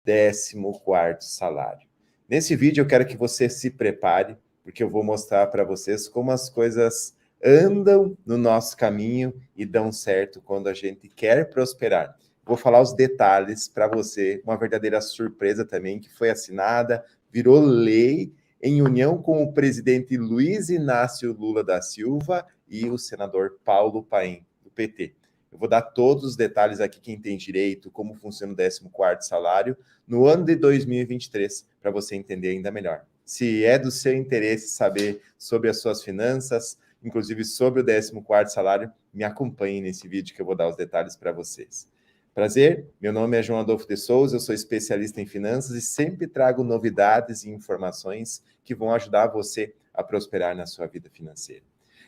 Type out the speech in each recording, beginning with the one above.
14º salário. Nesse vídeo eu quero que você se prepare, porque eu vou mostrar para vocês como as coisas andam no nosso caminho e dão certo quando a gente quer prosperar. Vou falar os detalhes para você, uma verdadeira surpresa também, que foi assinada, virou lei, em união com o presidente Luiz Inácio Lula da Silva e o senador Paulo Paim, do PT. Eu vou dar todos os detalhes aqui, quem tem direito, como funciona o 14º salário, no ano de 2023, para você entender ainda melhor. Se é do seu interesse saber sobre as suas finanças, inclusive sobre o 14º salário, me acompanhe nesse vídeo que eu vou dar os detalhes para vocês. Prazer, meu nome é João Adolfo de Souza, eu sou especialista em finanças e sempre trago novidades e informações que vão ajudar você a prosperar na sua vida financeira.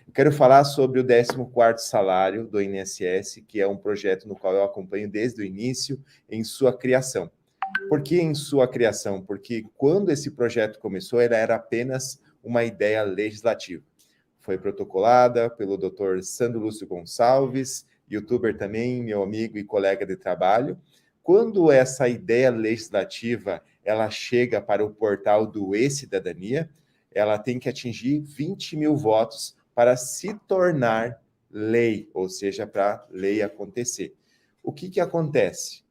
Eu quero falar sobre o 14º salário do INSS, que é um projeto no qual eu acompanho desde o início em sua criação. Por que em sua criação? Porque quando esse projeto começou, ela era apenas uma ideia legislativa. Foi protocolada pelo Dr. Sandro Lúcio Gonçalves, youtuber também, meu amigo e colega de trabalho. Quando essa ideia legislativa ela chega para o portal do E-Cidadania, ela tem que atingir 20 mil votos para se tornar lei, ou seja, para a lei acontecer. O que acontece?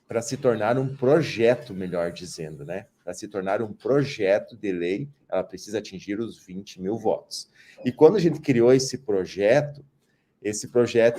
Para se tornar um projeto, melhor dizendo, né? Para se tornar um projeto de lei, ela precisa atingir os 20 mil votos. E quando a gente criou esse projeto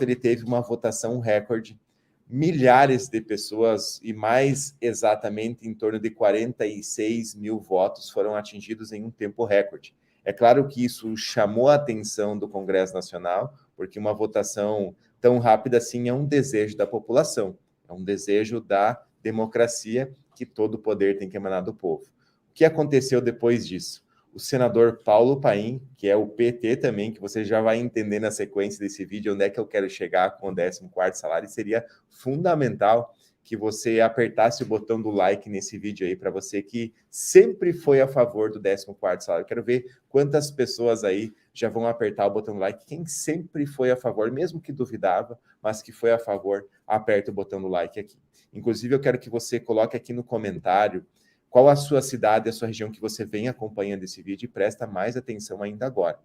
ele teve uma votação recorde, milhares de pessoas, e mais exatamente em torno de 46 mil votos foram atingidos em um tempo recorde. É claro que isso chamou a atenção do Congresso Nacional, porque uma votação tão rápida assim é um desejo da população, é um desejo da democracia que todo poder tem que emanar do povo. O que aconteceu depois disso? O senador Paulo Paim, que é o PT também, que você já vai entender na sequência desse vídeo onde é que eu quero chegar com o 14º salário, e seria fundamental que você apertasse o botão do like nesse vídeo aí, para você que sempre foi a favor do 14º salário. Quero ver quantas pessoas aí já vão apertar o botão do like. Quem sempre foi a favor, mesmo que duvidava, mas que foi a favor, aperta o botão do like aqui. Inclusive, eu quero que você coloque aqui no comentário qual a sua cidade, a sua região que você vem acompanhando esse vídeo, e presta mais atenção ainda agora.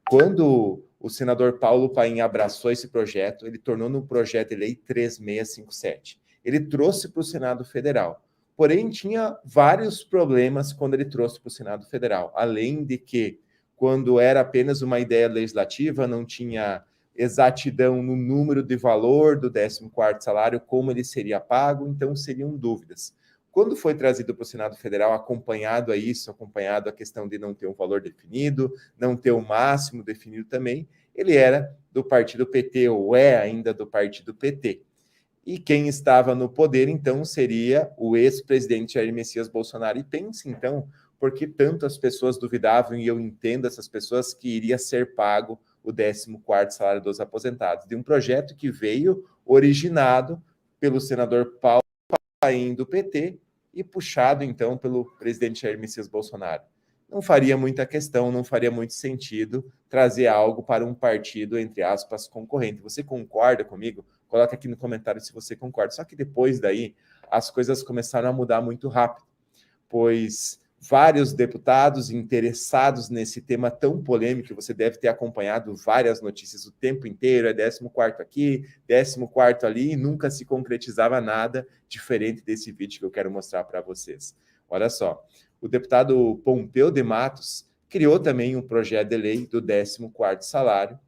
Quando o senador Paulo Paim abraçou esse projeto, ele tornou no projeto de lei 3657. Ele trouxe para o Senado Federal. Porém, tinha vários problemas quando ele trouxe para o Senado Federal. Além de que, quando era apenas uma ideia legislativa, não tinha exatidão no número de valor do 14º salário, como ele seria pago, então seriam dúvidas. Quando foi trazido para o Senado Federal, acompanhado a questão de não ter um valor definido, não ter o máximo definido também, ele era do partido PT, ou é ainda do partido PT. E quem estava no poder, então, seria o ex-presidente Jair Messias Bolsonaro. E pense, então, por que tanto as pessoas duvidavam, e eu entendo essas pessoas, que iria ser pago o 14º salário dos aposentados, de um projeto que veio originado pelo senador Paulo Paim do PT e puxado, então, pelo presidente Jair Messias Bolsonaro. Não faria muita questão, não faria muito sentido trazer algo para um partido, entre aspas, concorrente. Você concorda comigo? Coloca aqui no comentário se você concorda. Só que depois daí, as coisas começaram a mudar muito rápido, pois vários deputados interessados nesse tema tão polêmico, você deve ter acompanhado várias notícias o tempo inteiro, é 14º aqui, 14º ali, e nunca se concretizava nada diferente desse vídeo que eu quero mostrar para vocês. Olha só, o deputado Pompeu de Matos criou também um projeto de lei do 14º salário,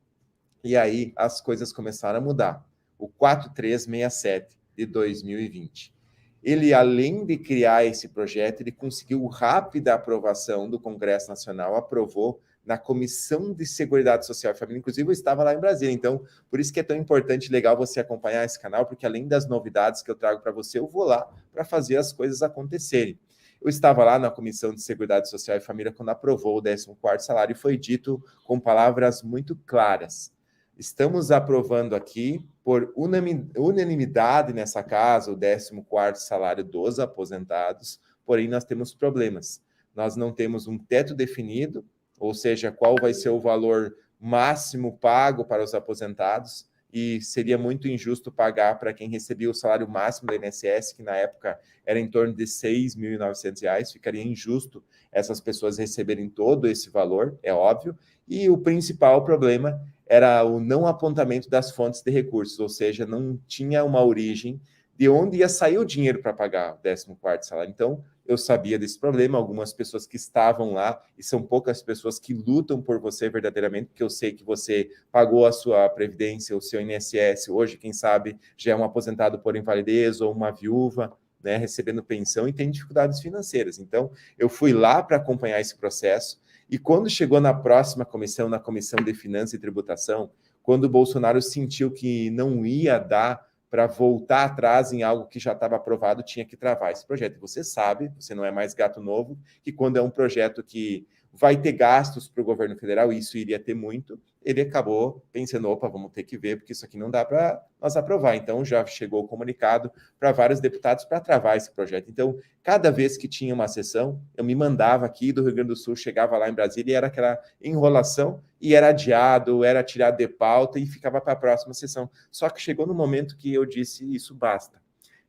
e aí as coisas começaram a mudar. O 4367 de 2020. Ele, além de criar esse projeto, ele conseguiu rápida aprovação do Congresso Nacional, aprovou na Comissão de Seguridade Social e Família, inclusive eu estava lá em Brasília, então por isso que é tão importante e legal você acompanhar esse canal, porque além das novidades que eu trago para você, eu vou lá para fazer as coisas acontecerem. Eu estava lá na Comissão de Seguridade Social e Família quando aprovou o 14º salário e foi dito com palavras muito claras: estamos aprovando aqui, por unanimidade nessa casa, o 14º salário dos aposentados, porém nós temos problemas. Nós não temos um teto definido, ou seja, qual vai ser o valor máximo pago para os aposentados, e seria muito injusto pagar para quem recebia o salário máximo do INSS, que na época era em torno de R$ 6.900, ficaria injusto essas pessoas receberem todo esse valor, é óbvio, e o principal problema era o não apontamento das fontes de recursos, ou seja, não tinha uma origem de onde ia sair o dinheiro para pagar o 14º salário. Então, eu sabia desse problema, algumas pessoas que estavam lá, e são poucas pessoas que lutam por você verdadeiramente, porque eu sei que você pagou a sua previdência, o seu INSS, hoje, quem sabe, já é um aposentado por invalidez ou uma viúva, né, recebendo pensão e tem dificuldades financeiras. Então, eu fui lá para acompanhar esse processo, e quando chegou na próxima comissão, na Comissão de Finanças e Tributação, quando o Bolsonaro sentiu que não ia dar para voltar atrás em algo que já estava aprovado, tinha que travar esse projeto. E você sabe, você não é mais gato novo, que quando é um projeto que vai ter gastos para o governo federal, e isso iria ter muito, ele acabou pensando, opa, vamos ter que ver, porque isso aqui não dá para nós aprovar. Então, já chegou o comunicado para vários deputados para travar esse projeto. Então, cada vez que tinha uma sessão, eu me mandava aqui do Rio Grande do Sul, chegava lá em Brasília e era aquela enrolação, e era adiado, era tirado de pauta e ficava para a próxima sessão. Só que chegou no momento que eu disse, isso basta,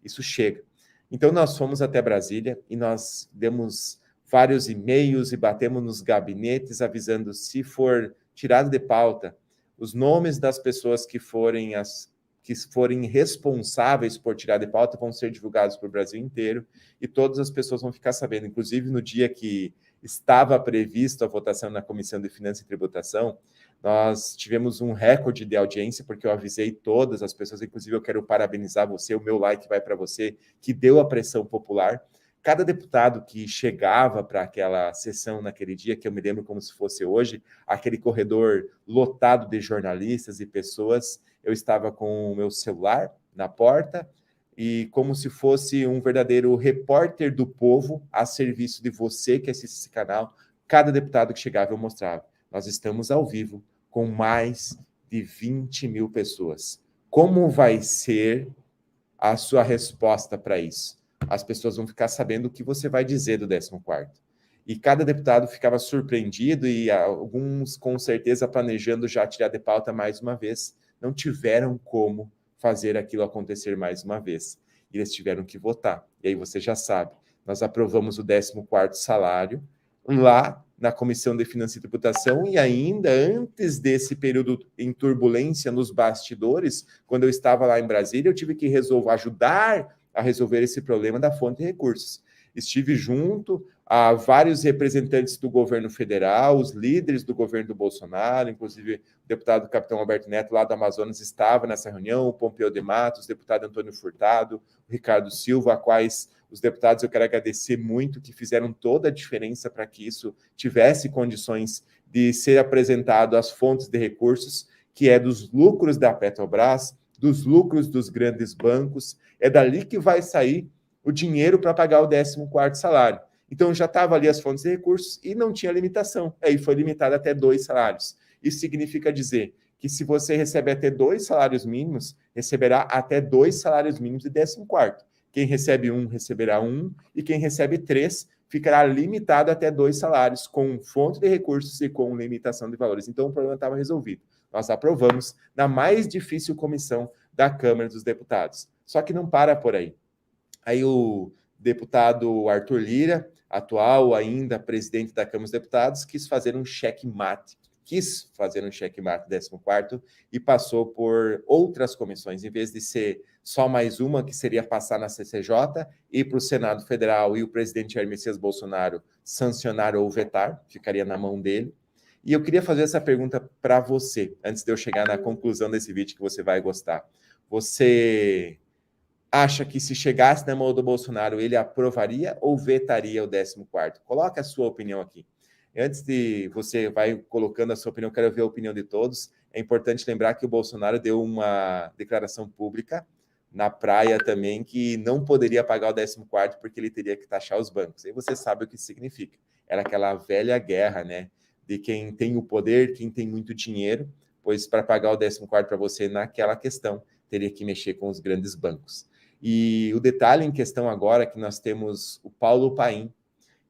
isso chega. Então, nós fomos até Brasília e nós demos vários e-mails e batemos nos gabinetes avisando se for tirado de pauta os nomes das pessoas que forem responsáveis por tirar de pauta vão ser divulgados para o Brasil inteiro e todas as pessoas vão ficar sabendo. Inclusive, no dia que estava previsto a votação na Comissão de Finanças e Tributação, nós tivemos um recorde de audiência, porque eu avisei todas as pessoas, inclusive eu quero parabenizar você, o meu like vai para você, que deu a pressão popular. Cada deputado que chegava para aquela sessão naquele dia, que eu me lembro como se fosse hoje, aquele corredor lotado de jornalistas e pessoas, eu estava com o meu celular na porta e como se fosse um verdadeiro repórter do povo a serviço de você que assiste esse canal, cada deputado que chegava eu mostrava. Nós estamos ao vivo com mais de 20 mil pessoas. Como vai ser a sua resposta para isso? As pessoas vão ficar sabendo o que você vai dizer do 14º. E cada deputado ficava surpreendido e alguns, com certeza, planejando já tirar de pauta mais uma vez. Não tiveram como fazer aquilo acontecer mais uma vez. E eles tiveram que votar. E aí você já sabe, nós aprovamos o 14º salário lá na Comissão de Finanças e Tributação e ainda antes desse período em turbulência nos bastidores, quando eu estava lá em Brasília, eu tive que ajudar a resolver esse problema da fonte de recursos. Estive junto a vários representantes do governo federal, os líderes do governo do Bolsonaro, inclusive o deputado Capitão Alberto Neto, lá do Amazonas, estava nessa reunião, o Pompeu de Matos, o deputado Antônio Furtado, o Ricardo Silva, a quais os deputados eu quero agradecer muito, que fizeram toda a diferença para que isso tivesse condições de ser apresentado às fontes de recursos, que é dos lucros da Petrobras, dos lucros dos grandes bancos, é dali que vai sair o dinheiro para pagar o 14º salário. Então, já estava ali as fontes de recursos e não tinha limitação. Aí foi limitado até 2 salários. Isso significa dizer que se você recebe até 2 salários mínimos, receberá até 2 salários mínimos de 14º. Quem recebe 1, receberá 1, e quem recebe 3, ficará limitado até 2 salários, com fonte de recursos e com limitação de valores. Então, o problema estava resolvido. Nós aprovamos na mais difícil comissão da Câmara dos Deputados. Só que não para por aí. Aí o deputado Arthur Lira, atual ainda presidente da Câmara dos Deputados, quis fazer um checkmate 14º e passou por outras comissões, em vez de ser só mais uma, que seria passar na CCJ, ir para o Senado Federal e o presidente Jair Messias Bolsonaro sancionar ou vetar, ficaria na mão dele. E eu queria fazer essa pergunta para você, antes de eu chegar na conclusão desse vídeo que você vai gostar. Você acha que se chegasse na mão do Bolsonaro, ele aprovaria ou vetaria o 14º? Coloque a sua opinião aqui. Antes de você vai colocando a sua opinião, eu quero ver a opinião de todos. É importante lembrar que o Bolsonaro deu uma declaração pública na praia também que não poderia pagar o 14º porque ele teria que taxar os bancos. Aí você sabe o que isso significa. Era aquela velha guerra, né? De quem tem o poder, quem tem muito dinheiro, pois para pagar o 14º para você naquela questão, teria que mexer com os grandes bancos. E o detalhe em questão agora é que nós temos o Paulo Paim,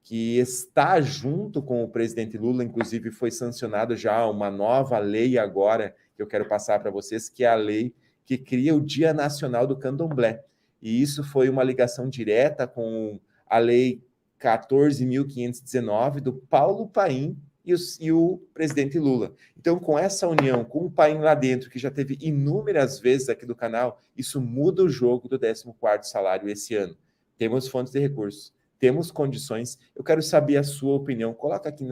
que está junto com o presidente Lula, inclusive foi sancionado já uma nova lei agora que eu quero passar para vocês, que é a lei que cria o Dia Nacional do Candomblé. E isso foi uma ligação direta com a lei 14.519 do Paulo Paim e o presidente Lula. Então, com essa união, com o Paim lá dentro, que já teve inúmeras vezes aqui do canal, isso muda o jogo do 14º salário esse ano. Temos fontes de recursos, temos condições. Eu quero saber a sua opinião. Coloca aqui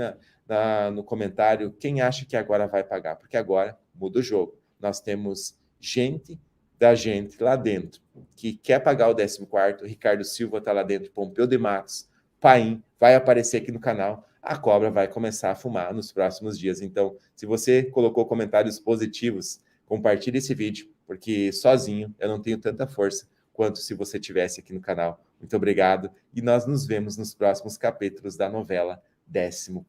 no comentário quem acha que agora vai pagar, porque agora muda o jogo. Nós temos gente da gente lá dentro que quer pagar o 14º, Ricardo Silva está lá dentro, Pompeu de Matos, Paim, vai aparecer aqui no canal, a cobra vai começar a fumar nos próximos dias. Então, se você colocou comentários positivos, compartilhe esse vídeo, porque sozinho eu não tenho tanta força quanto se você estivesse aqui no canal. Muito obrigado e nós nos vemos nos próximos capítulos da novela 14º.